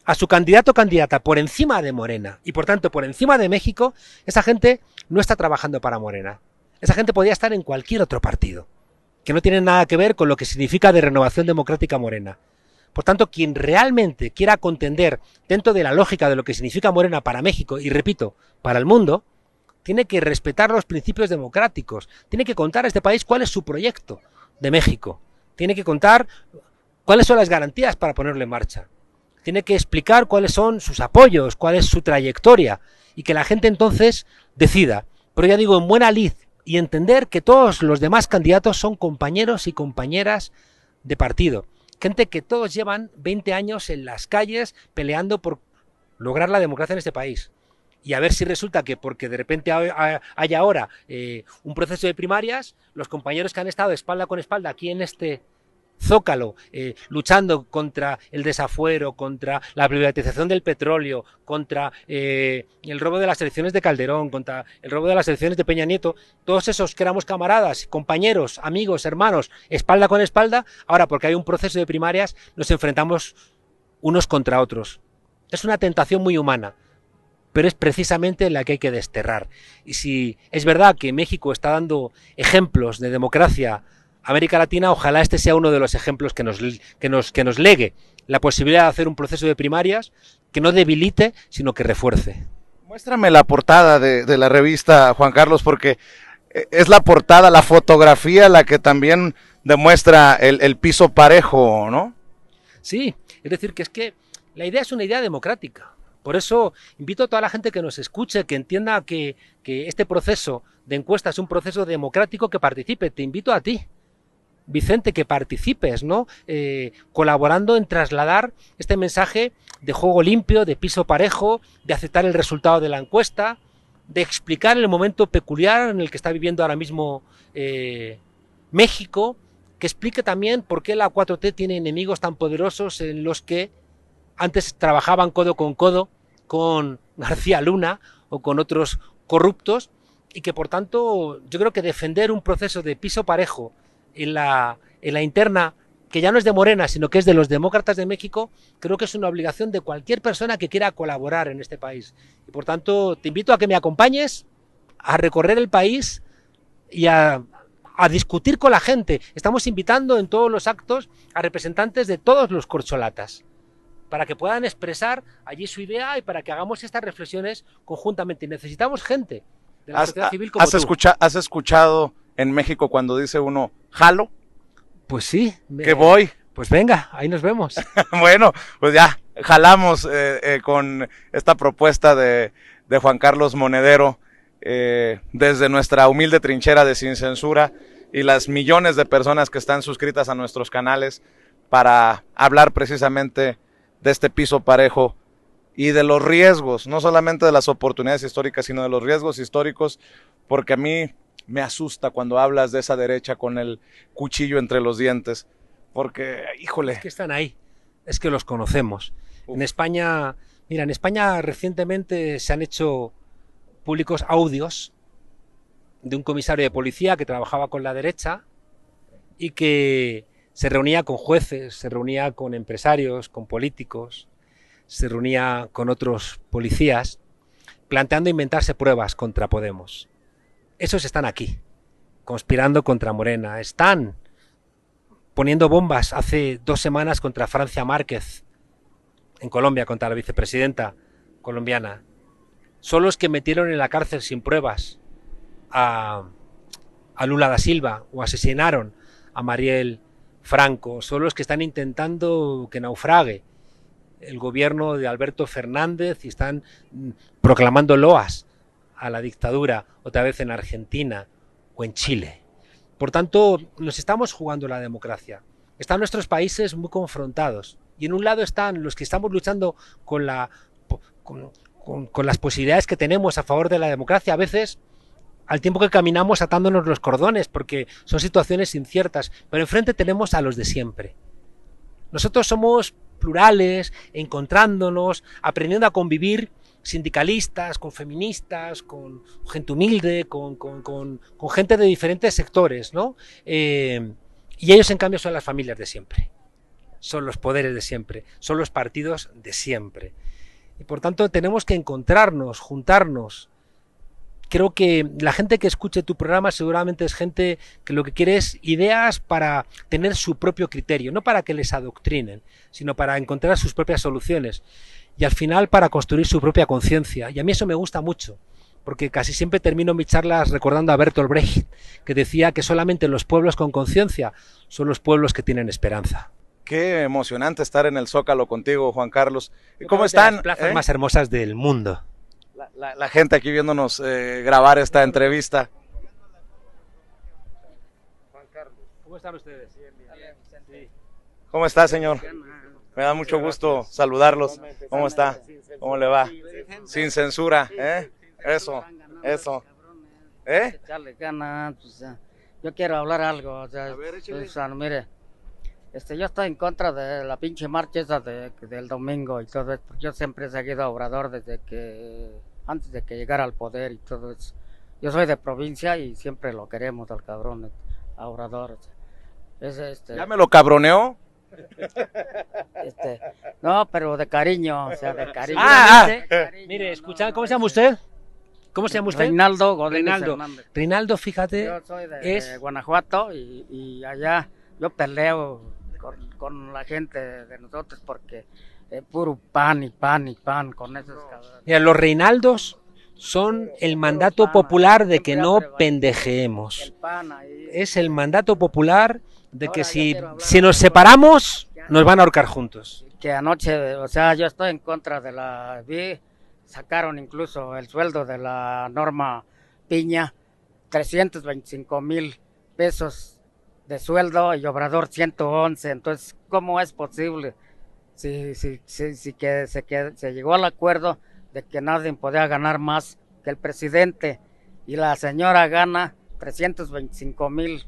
a su candidato o candidata por encima de Morena y por tanto por encima de México, esa gente no está trabajando para Morena. Esa gente podría estar en cualquier otro partido, que no tiene nada que ver con lo que significa de Renovación Democrática Morena. Por tanto, quien realmente quiera contender dentro de la lógica de lo que significa Morena para México y, repito, para el mundo, tiene que respetar los principios democráticos, tiene que contar a este país cuál es su proyecto de México, tiene que contar cuáles son las garantías para ponerlo en marcha, tiene que explicar cuáles son sus apoyos, cuál es su trayectoria, y que la gente entonces decida. Pero ya digo, en buena lid, y entender que todos los demás candidatos son compañeros y compañeras de partido. Gente que todos llevan 20 años en las calles peleando por lograr la democracia en este país. Y a ver si resulta que porque de repente hay ahora un proceso de primarias, los compañeros que han estado espalda con espalda aquí en este Zócalo, luchando contra el desafuero, contra la privatización del petróleo, contra el robo de las elecciones de Calderón, contra el robo de las elecciones de Peña Nieto, todos esos que éramos camaradas, compañeros, amigos, hermanos, espalda con espalda, ahora porque hay un proceso de primarias nos enfrentamos unos contra otros. Es una tentación muy humana, pero es precisamente la que hay que desterrar. Y si es verdad que México está dando ejemplos de democracia a América Latina, ojalá este sea uno de los ejemplos que nos legue la posibilidad de hacer un proceso de primarias que no debilite, sino que refuerce. Muéstrame la portada de la revista, Juan Carlos, porque es la portada, la fotografía la que también demuestra el piso parejo, ¿no? Sí, es decir, que es que la idea es una idea democrática. Por eso invito a toda la gente que nos escuche, que entienda que este proceso de encuesta es un proceso democrático, que participe. Te invito a ti, Vicente, que participes, ¿no? Colaborando en trasladar este mensaje de juego limpio, de piso parejo, de aceptar el resultado de la encuesta, de explicar el momento peculiar en el que está viviendo ahora mismo México, que explique también por qué la 4T tiene enemigos tan poderosos en los que antes trabajaban codo con García Luna o con otros corruptos, y que por tanto yo creo que defender un proceso de piso parejo en la interna, que ya no es de Morena, sino que es de los demócratas de México, creo que es una obligación de cualquier persona que quiera colaborar en este país. Y por tanto te invito a que me acompañes a recorrer el país y a discutir con la gente. Estamos invitando en todos los actos a representantes de todos los corcholatas, para que puedan expresar allí su idea y para que hagamos estas reflexiones conjuntamente. Y necesitamos gente de la sociedad civil como tú. ¿Has escuchado en México cuando dice uno, jalo? Pues sí. Que voy. Pues venga, ahí nos vemos. Bueno, pues ya, jalamos con esta propuesta de Juan Carlos Monedero, desde nuestra humilde trinchera de Sin Censura y las millones de personas que están suscritas a nuestros canales, para hablar precisamente de este piso parejo y de los riesgos, no solamente de las oportunidades históricas, sino de los riesgos históricos, porque a mí me asusta cuando hablas de esa derecha con el cuchillo entre los dientes, porque, híjole. Es que están ahí, es que los conocemos. En España, mira, en España recientemente se han hecho públicos audios de un comisario de policía que trabajaba con la derecha y que se reunía con jueces, se reunía con empresarios, con políticos, se reunía con otros policías, planteando inventarse pruebas contra Podemos. Esos están aquí, conspirando contra Morena. Están poniendo bombas hace 2 semanas contra Francia Márquez, en Colombia, contra la vicepresidenta colombiana. Son los que metieron en la cárcel sin pruebas a Lula da Silva, o asesinaron a Marielle Franco. Son los que están intentando que naufrague el gobierno de Alberto Fernández y están proclamando loas a la dictadura, otra vez en Argentina o en Chile. Por tanto, nos estamos jugando la democracia. Están nuestros países muy confrontados, y en un lado están los que estamos luchando con las posibilidades que tenemos a favor de la democracia, a veces al tiempo que caminamos atándonos los cordones, porque son situaciones inciertas, pero enfrente tenemos a los de siempre. Nosotros somos plurales, encontrándonos, aprendiendo a convivir, sindicalistas, con feministas, con gente humilde, con gente de diferentes sectores, ¿no? Y ellos, en cambio, son las familias de siempre, son los poderes de siempre, son los partidos de siempre. Y por tanto tenemos que encontrarnos, juntarnos. Creo que la gente que escuche tu programa seguramente es gente que lo que quiere es ideas para tener su propio criterio, no para que les adoctrinen, sino para encontrar sus propias soluciones y al final para construir su propia conciencia. Y a mí eso me gusta mucho, porque casi siempre termino mis charlas recordando a Bertolt Brecht, que decía que solamente los pueblos con conciencia son los pueblos que tienen esperanza. Qué emocionante estar en el Zócalo contigo, Juan Carlos. ¿Cómo están? Las plazas más hermosas del mundo. La gente aquí viéndonos grabar esta entrevista. Juan Carlos, ¿cómo están ustedes? Bien. ¿Cómo está, señor? Me da mucho gusto saludarlos. ¿Cómo está? ¿Cómo le va? Sin censura, ¿eh? Eso. Echarle ganas, pues, yo quiero hablar algo, o sea, mire, yo estoy en contra de la pinche marcha esa del domingo y todo eso. Yo siempre he seguido a Obrador antes de que llegara al poder y todo eso. Yo soy de provincia y siempre lo queremos al cabrón, a Obrador. ¿Ya me lo cabroneó? No, pero de cariño, o sea, de cariño. Mire, escucha, ¿cómo se llama usted? ¿Cómo se llama usted? Reinaldo Godínez Hernández. Reinaldo, fíjate. Yo soy de Guanajuato y allá yo peleo con la gente de nosotros porque puro pan y pan con esos cabrones. Mira, los Reinaldos son el mandato popular de que no pendejeemos. Es el mandato popular de que si nos separamos, nos van a ahorcar juntos. Que anoche, o sea, yo estoy en contra sacaron incluso el sueldo de la Norma Piña, 325,000 pesos de sueldo y Obrador 111, entonces, ¿cómo es posible? Si que se llegó al acuerdo de que nadie podía ganar más que el presidente y la señora gana 325,000.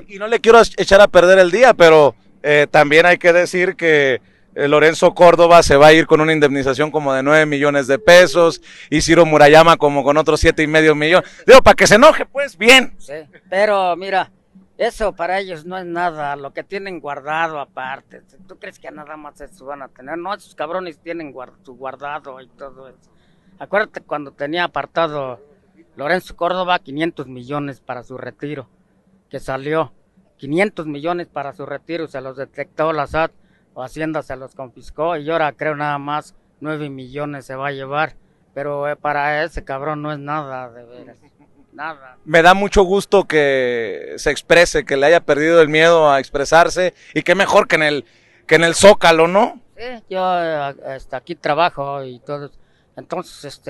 Y no le quiero echar a perder el día, pero también hay que decir que Lorenzo Córdoba se va a ir con una indemnización como de 9 millones de pesos y Ciro Murayama como con otros 7,5 millones. Digo, para que se enoje, pues, bien. Sí, pero mira, eso para ellos no es nada, lo que tienen guardado aparte. ¿Tú crees que nada más eso van a tener? No, esos cabrones tienen su guardado y todo eso. Acuérdate cuando tenía apartado Lorenzo Córdoba 500 millones para su retiro, que salió 500 millones para su retiro, se los detectó la SAT, o Hacienda se los confiscó y ahora creo nada más 9 millones se va a llevar, pero para ese cabrón no es nada, de veras, nada. Me da mucho gusto que se exprese, que le haya perdido el miedo a expresarse y qué mejor que en el Zócalo, ¿no? Sí, yo aquí trabajo y todo, entonces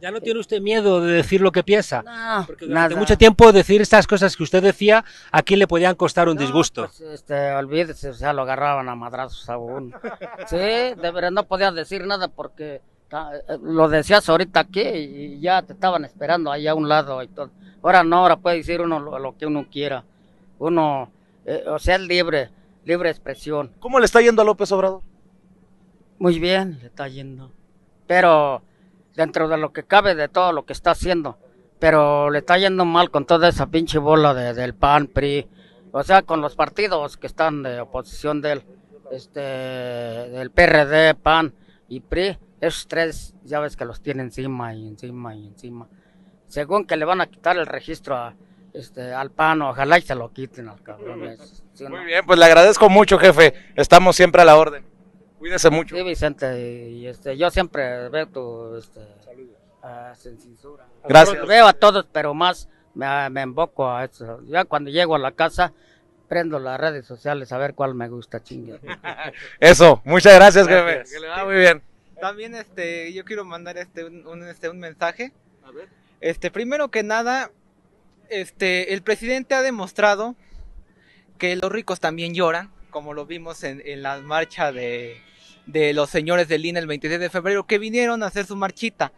¿Ya no tiene usted miedo de decir lo que piensa? No, porque durante mucho tiempo decir estas cosas que usted decía, aquí le podían costar un disgusto. Pues, olvídese, o sea, lo agarraban a madrazos a uno. Sí, de verdad no podías decir nada porque lo decías ahorita aquí y ya te estaban esperando ahí a un lado y todo. Ahora no, ahora puede decir uno lo que uno quiera. Uno, o sea, es libre expresión. ¿Cómo le está yendo a López Obrador? Muy bien, le está yendo. Pero dentro de lo que cabe de todo lo que está haciendo, pero le está yendo mal con toda esa pinche bola del PAN, PRI, o sea, con los partidos que están de oposición del PRD, PAN y PRI, esos tres ya ves que los tiene encima y encima y encima. Según que le van a quitar el registro al PAN, ojalá y se lo quiten al cabrón. ¿Sí, no? Muy bien, pues le agradezco mucho, jefe, estamos siempre a la orden. Cuídese mucho. Sí, Vicente, y yo siempre veo tu sin censura. Gracias. Veo a todos, pero más me invoco a eso. Ya cuando llego a la casa, prendo las redes sociales a ver cuál me gusta, chingue. Eso, muchas gracias, jefe. Que le va muy bien. También yo quiero mandar un mensaje. A ver. Primero que nada, el presidente ha demostrado que los ricos también lloran, como lo vimos en la marcha de los señores del INE el 26 de febrero, que vinieron a hacer su marchita.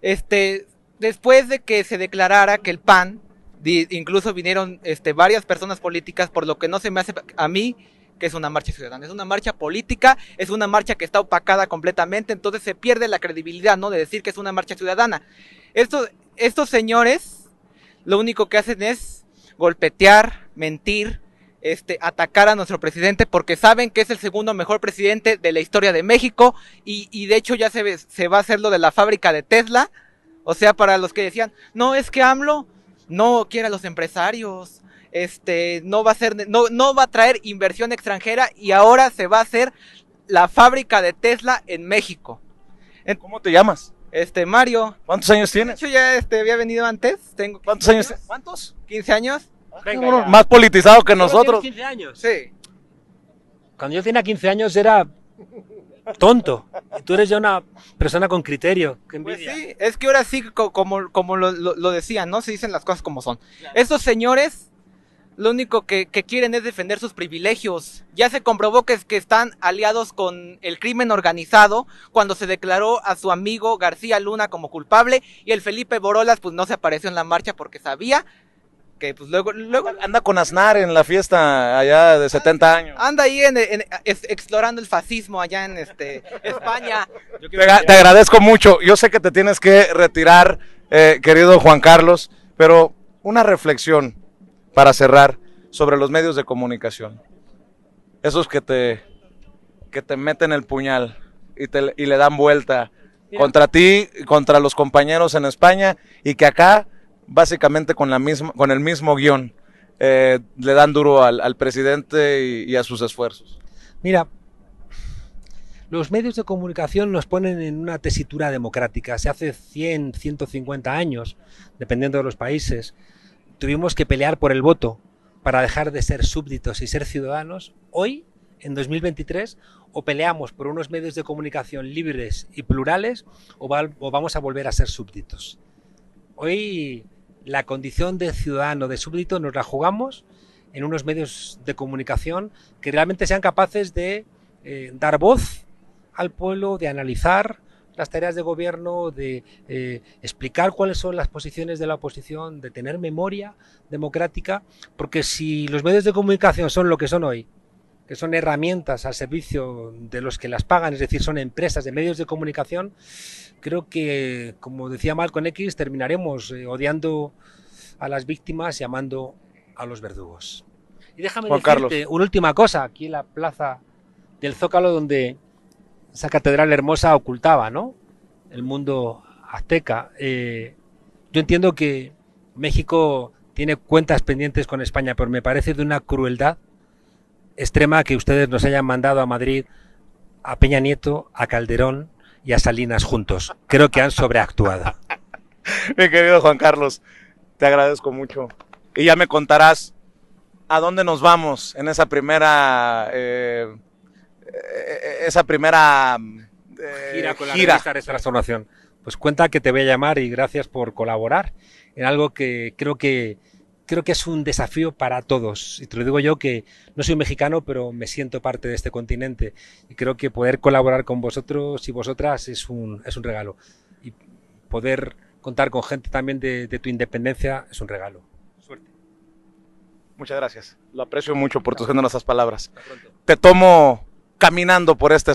Después de que se declarara que el PAN, incluso vinieron varias personas políticas, por lo que no se me hace a mí que es una marcha ciudadana, es una marcha política, es una marcha que está opacada completamente, entonces se pierde la credibilidad, ¿no?, de decir que es una marcha ciudadana. Estos señores lo único que hacen es golpetear, mentir, atacar a nuestro presidente porque saben que es el segundo mejor presidente de la historia de México y de hecho ya se va a hacer lo de la fábrica de Tesla. O sea, para los que decían, no, es que AMLO no quiere a los empresarios, no va a traer inversión extranjera y ahora se va a hacer la fábrica de Tesla en México. ¿Cómo te llamas? Mario. ¿Cuántos años De tienes? hecho, ya había venido antes. Tengo ¿Cuántos años tienes? ¿Cuántos? 15 años. Venga, ya. Más politizado que ¿Solo nosotros. tienes 15 años? Sí. Cuando yo tenía 15 años era tonto. Y tú eres ya una persona con criterio. Qué Pues envidia. sí, es que ahora sí, como lo decían, ¿no? Se dicen las cosas como son. Estos señores lo único que quieren es defender sus privilegios. Ya se comprobó que están aliados con el crimen organizado cuando se declaró a su amigo García Luna como culpable y el Felipe Borolas pues no se apareció en la marcha porque sabía que pues luego Anda con Aznar en la fiesta allá de 70 años. anda ahí explorando el fascismo allá en España. Te agradezco mucho. Yo sé que te tienes que retirar, querido Juan Carlos, pero una reflexión para cerrar sobre los medios de comunicación. Esos que te meten el puñal y le dan vuelta contra ti, contra los compañeros en España, y que acá, básicamente con el mismo guión, le dan duro al presidente y a sus esfuerzos. Mira, los medios de comunicación nos ponen en una tesitura democrática. Se hace 100, 150 años, dependiendo de los países, tuvimos que pelear por el voto para dejar de ser súbditos y ser ciudadanos. Hoy, en 2023, o peleamos por unos medios de comunicación libres y plurales o vamos a volver a ser súbditos. Hoy la condición de ciudadano, de súbdito, nos la jugamos en unos medios de comunicación que realmente sean capaces de dar voz al pueblo, de analizar las tareas de gobierno, de explicar cuáles son las posiciones de la oposición, de tener memoria democrática, porque si los medios de comunicación son lo que son hoy, que son herramientas al servicio de los que las pagan, es decir, son empresas de medios de comunicación, creo que, como decía Malcolm X, terminaremos odiando a las víctimas y amando a los verdugos. Y déjame Juan decirte Carlos, una última cosa, aquí en la plaza del Zócalo, donde esa catedral hermosa ocultaba, ¿no?, el mundo azteca. Yo entiendo que México tiene cuentas pendientes con España, pero me parece de una crueldad extrema que ustedes nos hayan mandado a Madrid a Peña Nieto, a Calderón y a Salinas juntos. Creo que han sobreactuado. mi querido Juan Carlos, te agradezco mucho. Y ya me contarás a dónde nos vamos en esa primera Gira con la revista de Transformación. Pues cuenta que te voy a llamar y gracias por colaborar en algo que creo que es un desafío para todos. Y te lo digo yo, que no soy mexicano, pero me siento parte de este continente. Y creo que poder colaborar con vosotros y vosotras es un regalo. Y poder contar con gente también de tu independencia es un regalo. Suerte. Muchas gracias. Lo aprecio mucho por tus generosas palabras. Te tomo caminando por este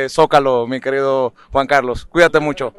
zócalo, mi querido Juan Carlos. Cuídate mucho.